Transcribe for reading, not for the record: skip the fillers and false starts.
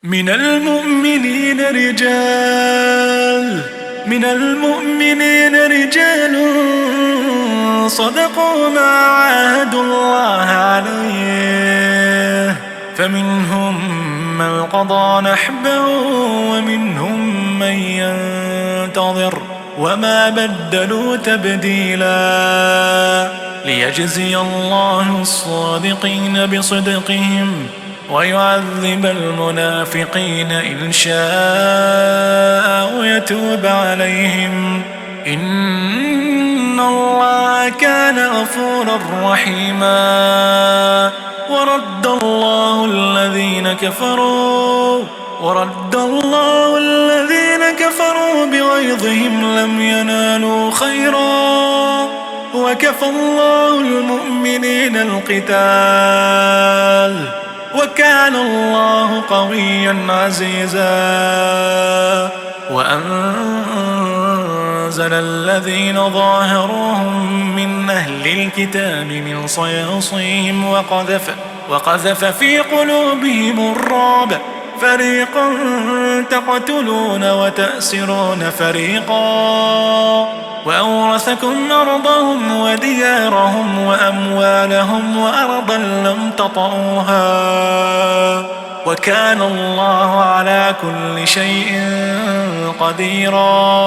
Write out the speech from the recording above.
من المؤمنين رجال صدقوا ما عاهدوا الله عليه، فمنهم من قضى نحبه ومنهم من ينتظر وما بدلوا تبديلا، ليجزي الله الصادقين بصدقهم ويعذب المنافقين إن شاء ويتوب عليهم، إن الله كان غفورا رحيما. ورد الله الذين كفروا بغيظهم لم ينالوا خيرا، وكفى الله المؤمنين القتال، وكان الله قويا عزيزا. وأنزل الذين ظاهروهم من أهل الكتاب من صياصيهم وقذف في قلوبهم الرعب، فريقا تقتلون وتأسرون فريقا، وأورثكم أرضهم وديارهم وأموالهم وأرضا لم تطئوها، وكان الله على كل شيء قديرا.